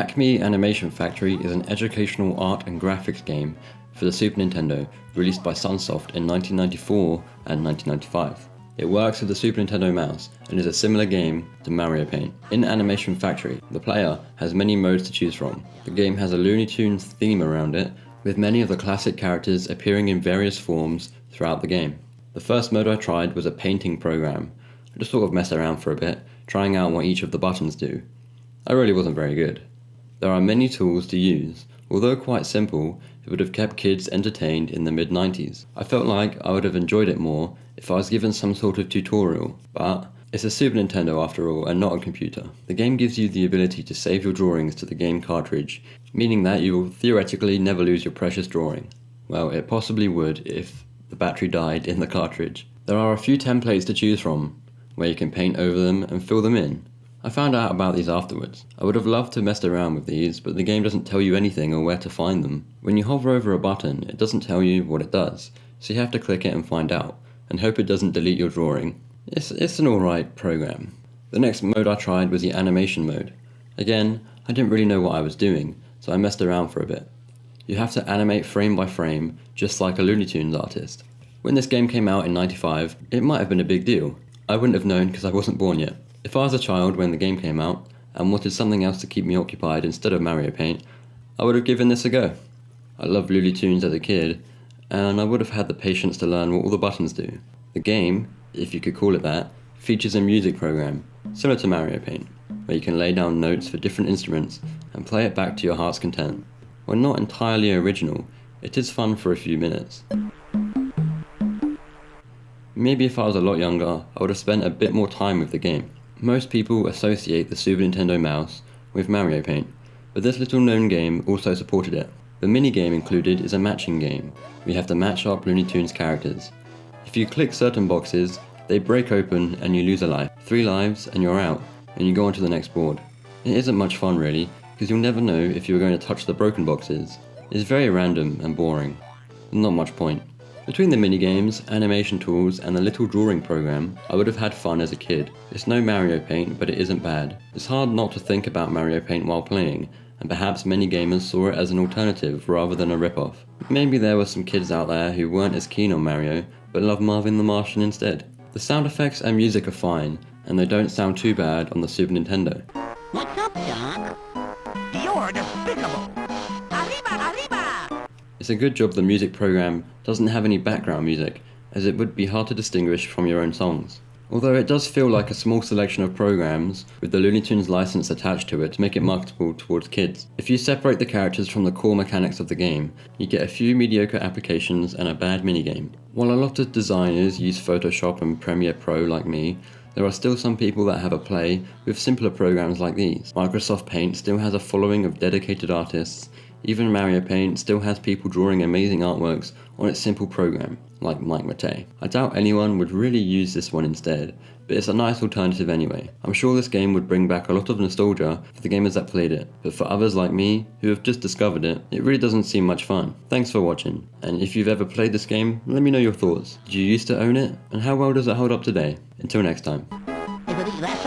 ACME Animation Factory is an educational art and graphics game for the Super Nintendo released by Sunsoft in 1994 and 1995. It works with the Super Nintendo mouse and is a similar game to Mario Paint. In Animation Factory, the player has many modes to choose from. The game has a Looney Tunes theme around it, with many of the classic characters appearing in various forms throughout the game. The first mode I tried was a painting program. I just sort of messed around for a bit, trying out what each of the buttons do. I really wasn't very good. There are many tools to use. Although quite simple, it would have kept kids entertained in the mid-90s. I felt like I would have enjoyed it more if I was given some sort of tutorial, but it's a Super Nintendo after all and not a computer. The game gives you the ability to save your drawings to the game cartridge, meaning that you will theoretically never lose your precious drawing. Well, it possibly would if the battery died in the cartridge. There are a few templates to choose from, where you can paint over them and fill them in. I found out about these afterwards. I would have loved to mess around with these, but the game doesn't tell you anything or where to find them. When you hover over a button, it doesn't tell you what it does, so you have to click it and find out, and hope it doesn't delete your drawing. It's an alright program. The next mode I tried was the animation mode. Again, I didn't really know what I was doing, so I messed around for a bit. You have to animate frame by frame, just like a Looney Tunes artist. When this game came out in '95, it might have been a big deal. I wouldn't have known because I wasn't born yet. If I was a child when the game came out, and wanted something else to keep me occupied instead of Mario Paint, I would have given this a go. I loved Looney Tunes as a kid, and I would have had the patience to learn what all the buttons do. The game, if you could call it that, features a music program, similar to Mario Paint, where you can lay down notes for different instruments and play it back to your heart's content. While not entirely original, it is fun for a few minutes. Maybe if I was a lot younger, I would have spent a bit more time with the game. Most people associate the Super Nintendo mouse with Mario Paint, but this little known game also supported it. The minigame included is a matching game. We have to match up Looney Tunes characters. If you click certain boxes, they break open and you lose a life. 3 lives and you're out, and you go on to the next board. It isn't much fun really, because you'll never know if you're going to touch the broken boxes. It's very random and boring. Not much point. Between the minigames, animation tools, and the little drawing program, I would have had fun as a kid. It's no Mario Paint, but it isn't bad. It's hard not to think about Mario Paint while playing, and perhaps many gamers saw it as an alternative rather than a rip-off. Maybe there were some kids out there who weren't as keen on Mario, but loved Marvin the Martian instead. The sound effects and music are fine, and they don't sound too bad on the Super Nintendo. What's up, Doc? You're despicable! Arriba, arriba! It's a good job the music program doesn't have any background music, as it would be hard to distinguish from your own songs. Although it does feel like a small selection of programs with the Looney Tunes license attached to it to make it marketable towards kids. If you separate the characters from the core mechanics of the game, you get a few mediocre applications and a bad minigame. While a lot of designers use Photoshop and Premiere Pro like me, there are still some people that have a play with simpler programs like these. Microsoft Paint still has a following of dedicated artists. Even Mario Paint still has people drawing amazing artworks on its simple program, like Mike Matei. I doubt anyone would really use this one instead, but it's a nice alternative anyway. I'm sure this game would bring back a lot of nostalgia for the gamers that played it, but for others like me, who have just discovered it, it really doesn't seem much fun. Thanks for watching, and if you've ever played this game, let me know your thoughts. Did you used to own it, and how well does it hold up today? Until next time. That's